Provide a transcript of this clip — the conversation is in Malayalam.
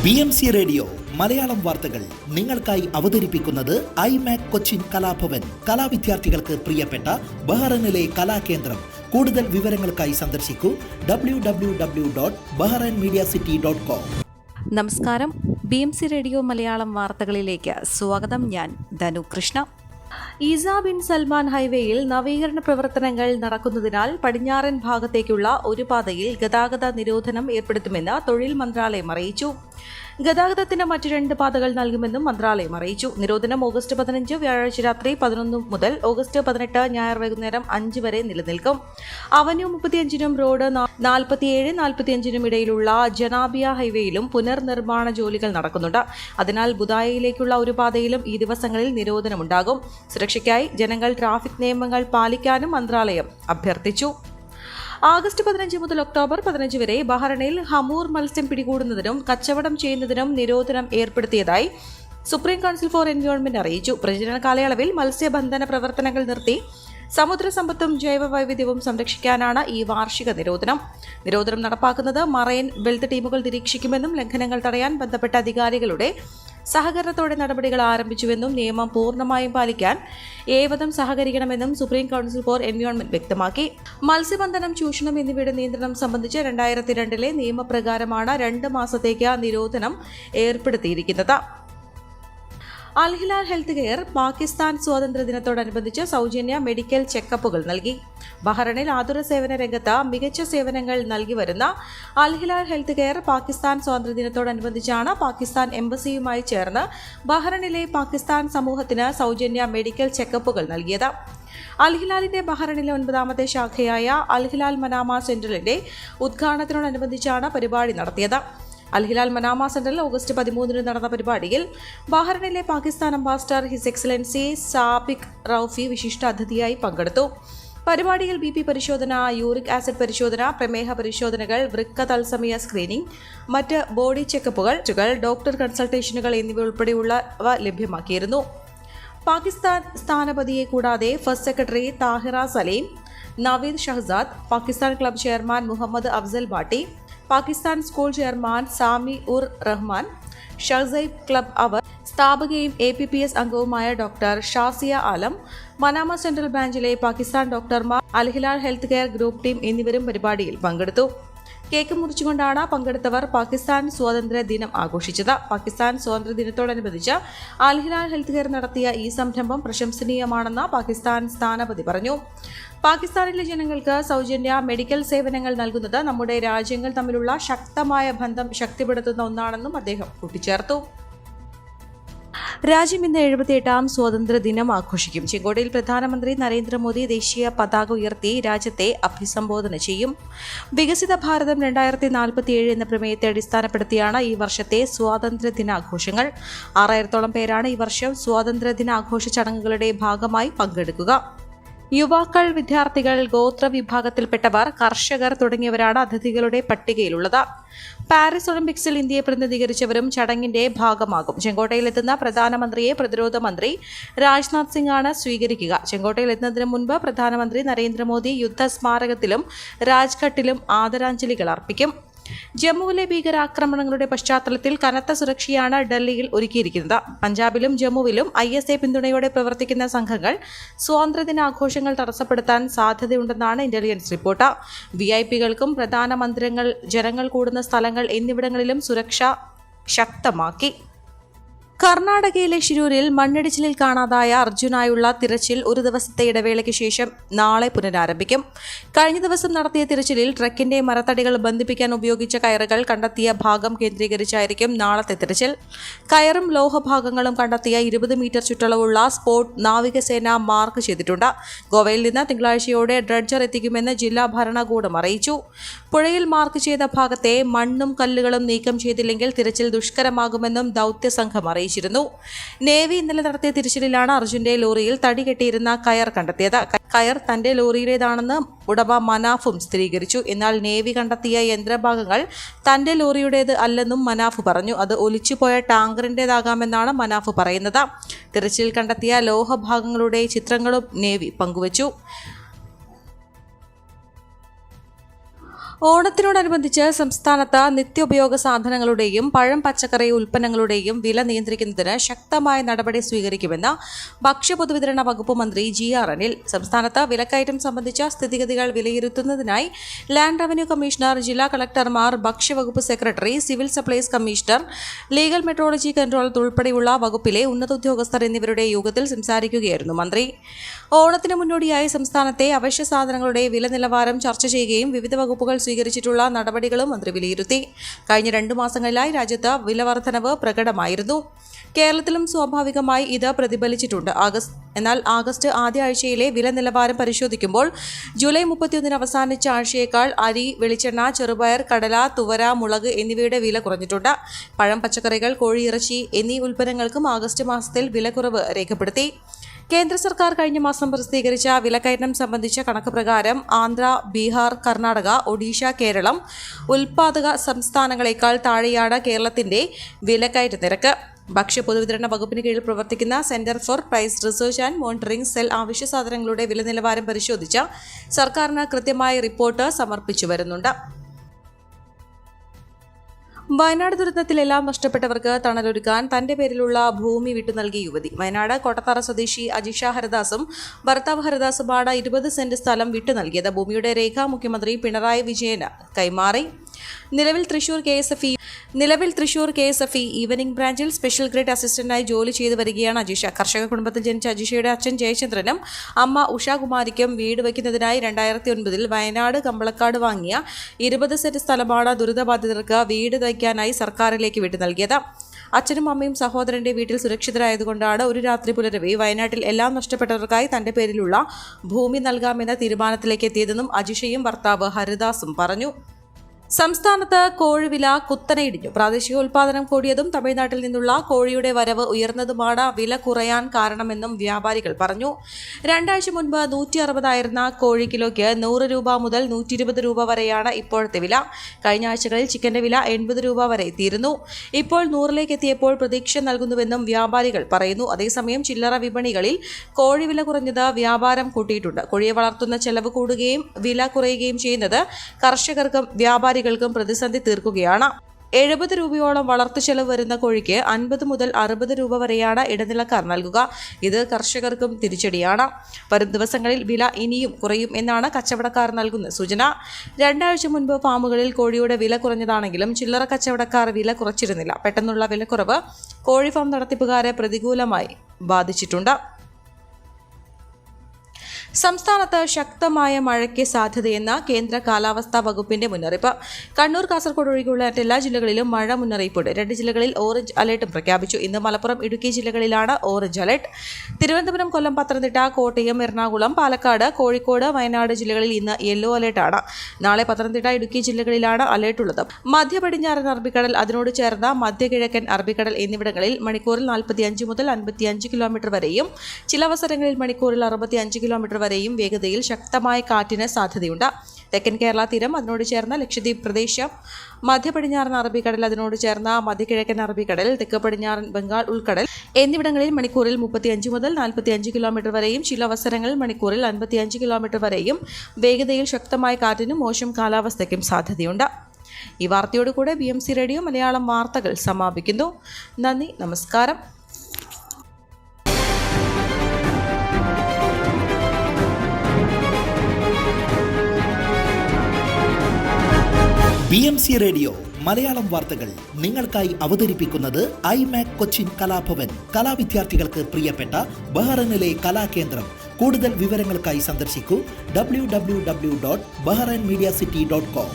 BMC റേഡിയോ മലയാളം വാർത്തകൾ നിങ്ങൾക്കായി അവതരിപ്പിക്കുന്നത് ഐമാക് കൊച്ചിൻ കലാഭവൻ. കലാവിദ്യാർത്ഥികൾക്ക് പ്രിയപ്പെട്ട ബഹ്റൈനിലെ കലാകേന്ദ്രം. കൂടുതൽ വിവരങ്ങൾക്കായി സന്ദർശിക്കൂ www.bahrainmediacity.com. നമസ്കാരം, BMC റേഡിയോ മലയാളം വാർത്തകളിലേക്ക് സ്വാഗതം. ഞാൻ ധനു കൃഷ്ണ. ഈസ ബിൻ സൽമാൻ ഹൈവേയിൽ നവീകരണ പ്രവർത്തനങ്ങൾ നടക്കുന്നതിനാൽ പടിഞ്ഞാറൻ ഭാഗത്തേക്കുള്ള ഒരു പാതയിൽ ഗതാഗത നിരോധനം ഏർപ്പെടുത്തുമെന്ന് തൊഴിൽ മന്ത്രാലയം അറിയിച്ചു. ഗതാഗതത്തിന് മറ്റ് 2 പാതകൾ നൽകുമെന്നും മന്ത്രാലയം അറിയിച്ചു. നിരോധനം ഓഗസ്റ്റ് 15 വ്യാഴാഴ്ച രാത്രി 11 മുതൽ ഓഗസ്റ്റ് 18 ഞായർ വൈകുന്നേരം 5 വരെ നിലനിൽക്കും. അവന്യൂ 35നും റോഡ് 47-45നും ഇടയിലുള്ള ജനാബിയ ഹൈവേയിലും പുനർനിർമ്മാണ ജോലികൾ നടക്കുന്നുണ്ട്. അതിനാൽ ബുദായയിലേക്കുള്ള ഒരു പാതയിലും ഈ ദിവസങ്ങളിൽ നിരോധനമുണ്ടാകും. സുരക്ഷയ്ക്കായി ജനങ്ങൾ ട്രാഫിക് നിയമങ്ങൾ പാലിക്കാനും മന്ത്രാലയം അഭ്യർത്ഥിച്ചു. ആഗസ്റ്റ് 15 മുതൽ ഒക്ടോബർ 15 വരെ ബഹ്റൈനിൽ ഹമൂർ മത്സ്യം പിടികൂടുന്നതിനും കച്ചവടം ചെയ്യുന്നതിനും നിരോധനം ഏർപ്പെടുത്തിയതായി സുപ്രീം കൗൺസിൽ ഫോർ എൻവയോൺമെന്റ് അറിയിച്ചു. പ്രജനന കാലയളവിൽ മത്സ്യബന്ധന പ്രവർത്തനങ്ങൾ നിർത്തി സമുദ്ര സമ്പത്തും ജൈവ വൈവിധ്യവും സംരക്ഷിക്കാനാണ് ഈ വാർഷിക നിരോധനം. നിരോധനം നടപ്പാക്കുന്നത് മറൈൻ വെൽത്ത് ടീമുകൾ നിരീക്ഷിക്കുമെന്നും ലംഘനങ്ങൾ തടയാൻ ബന്ധപ്പെട്ട അധികാരികളുടെ സഹകരണത്തോടെ നടപടികൾ ആരംഭിച്ചുവെന്നും നിയമം പൂർണ്ണമായും പാലിക്കാൻ ഏവരും സഹകരിക്കണമെന്നും സുപ്രീം കൗൺസിൽ ഫോർ എൻവയോൺമെന്റ് വ്യക്തമാക്കി. മത്സ്യബന്ധനം, ചൂഷണം എന്നിവയുടെ നിയന്ത്രണം സംബന്ധിച്ച് 2002 നിയമപ്രകാരമാണ് 2 മാസത്തേക്ക് നിരോധനം ഏർപ്പെടുത്തിയിരിക്കുന്നത്. അൽ ഹിലാൽ ഹെൽത്ത് കെയർ പാകിസ്ഥാൻ സ്വാതന്ത്ര്യ ദിനത്തോടനുബന്ധിച്ച് സൗജന്യ മെഡിക്കൽ ചെക്കപ്പുകൾ നൽകി. ബഹ്റൈനിൽ ആതുര സേവന രംഗത്ത് മികച്ച സേവനങ്ങൾ നൽകി വരുന്ന അൽ ഹിലാൽ ഹെൽത്ത് കെയർ പാകിസ്ഥാൻ സ്വാതന്ത്ര്യ ദിനത്തോടനുബന്ധിച്ചാണ് പാകിസ്ഥാൻ എംബസിയുമായി ചേർന്ന് ബഹ്റൈനിലെ പാകിസ്ഥാൻ സമൂഹത്തിന് സൗജന്യ മെഡിക്കൽ ചെക്കപ്പുകൾ നൽകിയത്. അൽ ഹിലാലിന്റെ ബഹ്റൈനിലെ 9ാമത്തെ ശാഖയായ അൽ ഹിലാൽ മനാമ സെന്ററിന്റെ ഉദ്ഘാടനത്തോടനുബന്ധിച്ചാണ് പരിപാടി നടത്തിയത്. അൽ ഹിലാൽ മനാമ സെന്ററിൽ ഓഗസ്റ്റ് 13 നടന്ന പരിപാടിയിൽ ബഹ്റൈനിലെ Pakistan ambassador his excellency Sabiq Raufi വിശിഷ്ട അതിഥിയായി പങ്കെടുത്തു. പരിപാടിയിൽ BP പരിശോധന, യൂറിക് ആസിഡ് പരിശോധന, പ്രമേഹ പരിശോധനകൾ, വൃക്ക തത്സമയ സ്ക്രീനിംഗ്, മറ്റ് ബോഡി ചെക്കപ്പുകൾ, ഡോക്ടർ കൺസൾട്ടേഷനുകൾ എന്നിവ ഉൾപ്പെടെയുള്ളവ ലഭ്യമാക്കിയിരുന്നു. പാകിസ്ഥാൻ സ്ഥാനപതിയെ കൂടാതെ first secretary Tahira Saleem, Naveed Shahzad, Pakistan club chairman Muhammad Afzal Bhatti, Pakistan school chairman Sami ur Rahman, Shahzaib club അവർ സ്ഥാപകയും APPS അംഗവുമായ doctor Shazia Alam, Manama central ബ്രാഞ്ചിലെ പാകിസ്ഥാൻ ഡോക്ടർമാർ, Al Hilal health care group team എന്നിവരും പരിപാടിയിൽ പങ്കെടുത്തു. കേക്ക് മുറിച്ചുകൊണ്ടാണ് പങ്കെടുത്തവർ പാകിസ്ഥാൻ സ്വാതന്ത്ര്യ ദിനം ആഘോഷിച്ചത്. പാകിസ്ഥാൻ സ്വാതന്ത്ര്യ ദിനത്തോടനുബന്ധിച്ച് അൽ ഹിലാൽ ഹെൽത്ത് കെയർ നടത്തിയ ഈ സംരംഭം പ്രശംസനീയമാണെന്ന് പാകിസ്ഥാൻ സ്ഥാനപതി പറഞ്ഞു. പാകിസ്ഥാനിലെ ജനങ്ങൾക്ക് സൗജന്യ മെഡിക്കൽ സേവനങ്ങൾ നൽകുന്നത് നമ്മുടെ രാജ്യങ്ങൾ തമ്മിലുള്ള ശക്തമായ ബന്ധം ശക്തിപ്പെടുത്തുന്ന ഒന്നാണെന്നും അദ്ദേഹം കൂട്ടിച്ചേർത്തു. രാജ്യം ഇന്ന് 78ാം സ്വാതന്ത്ര്യ ദിനം ആഘോഷിക്കും. ചെങ്കോട്ടയിൽ പ്രധാനമന്ത്രി നരേന്ദ്രമോദി ദേശീയ പതാക ഉയർത്തി രാജ്യത്തെ അഭിസംബോധന ചെയ്യും. വികസിത ഭാരതം 2047 എന്ന പ്രമേയത്തെ അടിസ്ഥാനപ്പെടുത്തിയാണ് ഈ വർഷത്തെ സ്വാതന്ത്ര്യ ദിനാഘോഷങ്ങൾ. 6000-ഓളം പേരാണ് ഈ വർഷം സ്വാതന്ത്ര്യ ദിനാഘോഷ ചടങ്ങുകളുടെ ഭാഗമായി പങ്കെടുക്കുക. യുവാക്കൾ, വിദ്യാർത്ഥികൾ, ഗോത്ര വിഭാഗത്തിൽപ്പെട്ടവർ, കർഷകർ തുടങ്ങിയവരാണ് അതിഥികളുടെ പട്ടികയിലുള്ളത്. പാരീസ് ഒളിമ്പിക്സിൽ ഇന്ത്യയെ പ്രതിനിധീകരിച്ചവരും ചടങ്ങിന്റെ ഭാഗമാകും. ചെങ്കോട്ടയിലെത്തുന്ന പ്രധാനമന്ത്രിയെ പ്രതിരോധ മന്ത്രി രാജ്നാഥ് സിംഗ് ആണ് സ്വീകരിക്കുക. ചെങ്കോട്ടയിലെത്തുന്നതിന് മുൻപ് പ്രധാനമന്ത്രി നരേന്ദ്രമോദി യുദ്ധസ്മാരകത്തിലും രാജ്ഘട്ടിലും ആദരാഞ്ജലികൾ അർപ്പിക്കും. ജമ്മുവിലെ ഭീകരാക്രമണങ്ങളുടെ പശ്ചാത്തലത്തിൽ കനത്ത സുരക്ഷയാണ് ഡൽഹിയിൽ ഒരുക്കിയിരിക്കുന്നത്. പഞ്ചാബിലും ജമ്മുവിലും ISA പിന്തുണയോടെ പ്രവർത്തിക്കുന്ന സംഘങ്ങൾ സ്വാതന്ത്ര്യദിനാഘോഷങ്ങൾ തടസ്സപ്പെടുത്താൻ സാധ്യതയുണ്ടെന്നാണ് ഇന്റലിജൻസ് റിപ്പോർട്ട്. VIP-കൾക്കും പ്രധാന മന്ദിരങ്ങൾ, ജനങ്ങൾ കൂടുന്ന സ്ഥലങ്ങൾ എന്നിവിടങ്ങളിലും സുരക്ഷ ശക്തമാക്കി. കർണാടകയിലെ ഷിരൂരിൽ മണ്ണിടിച്ചിലിൽ കാണാതായ അർജുനായുള്ള തിരച്ചിൽ ഒരു ദിവസത്തെ ഇടവേളയ്ക്ക് ശേഷം നാളെ പുനരാരംഭിക്കും. കഴിഞ്ഞ ദിവസം നടത്തിയ തിരച്ചിലിൽ ട്രക്കിന്റെ മരത്തടികൾ ബന്ധിപ്പിക്കാൻ ഉപയോഗിച്ച കയറുകൾ കണ്ടെത്തിയ ഭാഗം കേന്ദ്രീകരിച്ചായിരിക്കും നാളത്തെ തിരച്ചിൽ. കയറും ലോഹഭാഗങ്ങളും കണ്ടെത്തിയ 20 മീറ്റർ ചുറ്റളവുള്ള സ്പോട്ട് നാവികസേന മാർക്ക് ചെയ്തിട്ടുണ്ട്. ഗോവയിൽ നിന്ന് തിങ്കളാഴ്ചയോടെ ഡ്രഡ്ജർ എത്തിക്കുമെന്ന് ജില്ലാ ഭരണകൂടം അറിയിച്ചു. പുഴയിൽ മാർക്ക് ചെയ്ത ഭാഗത്തെ മണ്ണും കല്ലുകളും നീക്കം ചെയ്തില്ലെങ്കിൽ തിരച്ചിൽ ദുഷ്കരമാകുമെന്നും ദൗത്യസംഘം അറിയിച്ചു. നേവി ഇന്നലെ നടത്തിയ തിരച്ചിലിലാണ് അർജുന്റെ ലോറിയിൽ തടി കെട്ടിയിരുന്ന കയർ കണ്ടെത്തിയത്. കയർ തന്റെ ലോറിയുടേതാണെന്ന് ഉടമ മനാഫും സ്ഥിരീകരിച്ചു. എന്നാൽ നേവി കണ്ടെത്തിയ യന്ത്രഭാഗങ്ങൾ തന്റെ ലോറിയുടേത് അല്ലെന്നും മനാഫ് പറഞ്ഞു. അത് ഒലിച്ചുപോയ ടാങ്കറിന്റേതാകാമെന്നാണ് മനാഫ് പറയുന്നത്. തിരച്ചിലിൽ കണ്ടെത്തിയ ലോഹഭാഗങ്ങളുടെ ചിത്രങ്ങളും നേവി പങ്കുവച്ചു. ഓണത്തിനോടനുബന്ധിച്ച് സംസ്ഥാനത്ത് നിത്യോപയോഗ സാധനങ്ങളുടെയും പഴം പച്ചക്കറി ഉൽപ്പന്നങ്ങളുടെയും വില നിയന്ത്രിക്കുന്നതിന് ശക്തമായ നടപടി സ്വീകരിക്കുമെന്ന് ഭക്ഷ്യപൊതുവിതരണ വകുപ്പ് മന്ത്രി GR അനിൽ. സംസ്ഥാനത്ത് വിലക്കയറ്റം സംബന്ധിച്ച സ്ഥിതിഗതികൾ വിലയിരുത്തുന്നതിനായി ലാൻഡ് റവന്യൂ കമ്മീഷണർ, ജില്ലാ കളക്ടർമാർ, ഭക്ഷ്യവകുപ്പ് secretary, civil supplies commissioner, legal metrology control ഉൾപ്പെടെയുള്ള വകുപ്പിലെ ഉന്നത ഉദ്യോഗസ്ഥർ എന്നിവരുടെ യോഗത്തിൽ സംസാരിക്കുകയായിരുന്നു മന്ത്രി. ഓണത്തിന് മുന്നോടിയായി സംസ്ഥാനത്തെ അവശ്യ സാധനങ്ങളുടെ വില നിലവാരം ചർച്ച ചെയ്യുകയും വിവിധ വകുപ്പുകൾ സ്വീകരിച്ചിട്ടുള്ള നടപടികളും മന്ത്രി വിലയിരുത്തി. കഴിഞ്ഞ 2 മാസങ്ങളിലായി രാജ്യത്ത് വിലവർദ്ധനവ് പ്രകടമായിരുന്നു. കേരളത്തിലും സ്വാഭാവികമായി ഇത് പ്രതിഫലിച്ചിട്ടുണ്ട്. എന്നാൽ ആഗസ്റ്റ് ആദ്യ ആഴ്ചയിലെ വില നിലവാരം പരിശോധിക്കുമ്പോൾ ജൂലൈ 31 അവസാനിച്ച ആഴ്ചയേക്കാൾ അരി, വെളിച്ചെണ്ണ, ചെറുപയർ, കടല, തുവര, മുളക് എന്നിവയുടെ വില കുറഞ്ഞിട്ടുണ്ട്. പഴം, പച്ചക്കറികൾ, കോഴിയിറച്ചി എന്നീ ഉൽപ്പന്നങ്ങൾക്കും ആഗസ്റ്റ് മാസത്തിൽ വിലക്കുറവ് രേഖപ്പെടുത്തി. കേന്ദ്ര സർക്കാർ കഴിഞ്ഞ മാസം പ്രസിദ്ധീകരിച്ച വിലക്കയറ്റം സംബന്ധിച്ച കണക്ക് പ്രകാരം ആന്ധ്ര, ബീഹാർ, കർണാടക, ഒഡീഷ, കേരളം ഉൽപ്പാദക സംസ്ഥാനങ്ങളെക്കാൾ താഴെയാണ് കേരളത്തിന്റെ വിലക്കയറ്റ നിരക്ക്. ഭക്ഷ്യ പൊതുവിതരണ വകുപ്പിന് കീഴിൽ പ്രവർത്തിക്കുന്ന centre for price research and monitoring cell അവശ്യ സാധനങ്ങളുടെ വില നിലവാരം പരിശോധിച്ച് സർക്കാരിന് കൃത്യമായ റിപ്പോർട്ട് സമർപ്പിച്ചു വരുന്നുണ്ട്. വയനാട് ദുരന്തത്തിൽ എല്ലാം നഷ്ടപ്പെട്ടവർക്ക് തണലൊരുക്കാൻ തന്റെ പേരിലുള്ള ഭൂമി വിട്ടു നൽകിയ യുവതി. വയനാട് കോട്ടത്തറ സ്വദേശി അജിഷ ഹരിദാസും ഭർത്താവ് ഹരിദാസുമാണ് 20 സെന്റ് സ്ഥലം വിട്ടു നൽകിയത്. ഭൂമിയുടെ രേഖ മുഖ്യമന്ത്രി പിണറായി വിജയന് കൈമാറി. നിലവിൽ തൃശൂർ KSFE ഈവനിംഗ് ബ്രാഞ്ചിൽ സ്പെഷ്യൽ ഗ്രേഡ് അസിസ്റ്റന്റായി ജോലി ചെയ്തു വരികയാണ് അജിഷ. കർഷക കുടുംബത്തിൽ ജനിച്ച അജിഷയുടെ അച്ഛൻ ജയചന്ദ്രനും അമ്മ ഉഷാകുമാരിക്കും വീട് വയ്ക്കുന്നതിനായി 2009 വയനാട് കമ്പളക്കാട് വാങ്ങിയ 20 സെന്റ് സ്ഥലമാണ് ദുരിതബാധിതർക്ക് വീട് വയ്ക്കാനായി സർക്കാരിലേക്ക് വിട്ടു നൽകിയത്. അച്ഛനും അമ്മയും സഹോദരന്റെ വീട്ടിൽ സുരക്ഷിതരായതുകൊണ്ടാണ് ഒരു രാത്രി പുലരവേ വയനാട്ടിൽ എല്ലാം നഷ്ടപ്പെട്ടവർക്കായി തന്റെ പേരിലുള്ള ഭൂമി നൽകാമെന്ന തീരുമാനത്തിലേക്ക് എത്തിയതെന്നും അജിഷയും ഭർത്താവ് ഹരിദാസും പറഞ്ഞു. സംസ്ഥാനത്ത് കോഴിവില കുത്തനെ ഇടിഞ്ഞു. പ്രാദേശിക ഉൽപ്പാദനം കൂടിയതും തമിഴ്നാട്ടിൽ നിന്നുള്ള കോഴിയുടെ വരവ് ഉയർന്നതുമാണ് വില കുറയാൻ കാരണമെന്നും വ്യാപാരികൾ പറഞ്ഞു. 2 ആഴ്ച മുൻപ് 160 ആയിരുന്ന കോഴി കിലോയ്ക്ക് 100 രൂപ മുതൽ 120 രൂപ വരെയാണ് ഇപ്പോഴത്തെ വില. കഴിഞ്ഞ ആഴ്ചകളിൽ ചിക്കന്റെ വില 80 രൂപ വരെ എത്തിയിരുന്നു. ഇപ്പോൾ 100ലേക്ക് എത്തിയപ്പോൾ പ്രതീക്ഷ നൽകുന്നുവെന്നും വ്യാപാരികൾ പറയുന്നു. അതേസമയം ചില്ലറ വിപണികളിൽ കോഴി വില കുറഞ്ഞത് വ്യാപാരം കൂട്ടിയിട്ടുണ്ട്. കോഴിയെ വളർത്തുന്ന ചെലവ് കൂടുകയും വില കുറയുകയും ചെയ്യുന്നത് കർഷകർക്കും വ്യാപാരികൾക്കും പ്രതിസന്ധി തീർക്കുകയാണ്. 70 രൂപയോളം വളർത്തു ചെലവ് വരുന്ന കോഴിക്ക് 50 മുതൽ 60 രൂപ വരെയാണ് ഇടനിലക്കാർ നൽകുക. ഇത് കർഷകർക്കും തിരിച്ചടിയാണ്. വരും ദിവസങ്ങളിൽ വില ഇനിയും കുറയും എന്നാണ് കച്ചവടക്കാർ നൽകുന്ന സൂചന. 2 ആഴ്ച മുൻപ് ഫാമുകളിൽ കോഴിയുടെ വില കുറഞ്ഞതാണെങ്കിലും ചില്ലറ കച്ചവടക്കാർ വില കുറച്ചിരുന്നില്ല. പെട്ടെന്നുള്ള വിലക്കുറവ് കോഴി ഫാം നടത്തിപ്പുകാരെ പ്രതികൂലമായി ബാധിച്ചിട്ടുണ്ട്. സംസ്ഥാനത്ത് ശക്തമായ മഴയ്ക്ക് സാധ്യതയെന്ന കേന്ദ്ര കാലാവസ്ഥാ വകുപ്പിന്റെ മുന്നറിയിപ്പ്. കണ്ണൂർ, കാസർഗോഡ് ഒഴികെയുള്ള മറ്റെല്ലാ ജില്ലകളിലും മഴ മുന്നറിയിപ്പുണ്ട്. 2 ജില്ലകളിൽ ഓറഞ്ച് അലർട്ടും പ്രഖ്യാപിച്ചു. ഇന്ന് മലപ്പുറം, ഇടുക്കി ജില്ലകളിലാണ് ഓറഞ്ച് അലർട്ട്. തിരുവനന്തപുരം, കൊല്ലം, പത്തനംതിട്ട, കോട്ടയം, എറണാകുളം, പാലക്കാട്, കോഴിക്കോട്, വയനാട് ജില്ലകളിൽ ഇന്ന് യെല്ലോ അലർട്ടാണ്. നാളെ പത്തനംതിട്ട, ഇടുക്കി ജില്ലകളിലാണ് അലർട്ടുള്ളത്. മധ്യ പടിഞ്ഞാറൻ അറബിക്കടൽ, അതിനോട് ചേർന്ന മധ്യകിഴക്കൻ അറബിക്കടൽ എന്നിവിടങ്ങളിൽ മണിക്കൂറിൽ 45 മുതൽ 55 കിലോമീറ്റർ വരെയും ചിലവസരങ്ങളിൽ മണിക്കൂറിൽ 65 കിലോമീറ്റർ വരെയും വേഗതയിൽ ശക്തമായ കാറ്റിന് സാധ്യതയുണ്ട്. തെക്കൻ കേരള തീരം, അതിനോട് ചേർന്ന ലക്ഷദ്വീപ് പ്രദേശം, മധ്യ പടിഞ്ഞാറൻ അറബിക്കടൽ, അതിനോട് ചേർന്ന മധ്യകിഴക്കൻ അറബിക്കടൽ, തെക്ക് പടിഞ്ഞാറൻ ബംഗാൾ ഉൾക്കടൽ എന്നിവിടങ്ങളിൽ മണിക്കൂറിൽ 35 മുതൽ 45 കിലോമീറ്റർ വരെയും ചില അവസരങ്ങളിൽ മണിക്കൂറിൽ 55 കിലോമീറ്റർ വരെയും വേഗതയിൽ ശക്തമായ കാറ്റിനും മോശം കാലാവസ്ഥയ്ക്കും സാധ്യതയുണ്ട്. ഈ വാർത്തയോടുകൂടെ BMC റേഡിയോ മലയാളം വാർത്തകൾ സമാപിക്കുന്നു. നന്ദി, നമസ്കാരം. BMC റേഡിയോ മലയാളം വാർത്തകൾ നിങ്ങൾക്കായി അവതരിപ്പിക്കുന്നത് iMac കൊച്ചിൻ കലാഭവൻ. കലാവിദ്യാർത്ഥികൾക്ക് പ്രിയപ്പെട്ട ബഹ്റൈനിലെ കലാകേന്ദ്രം. കൂടുതൽ വിവരങ്ങൾക്കായി സന്ദർശിക്കൂ www.bahrainmediacity.com.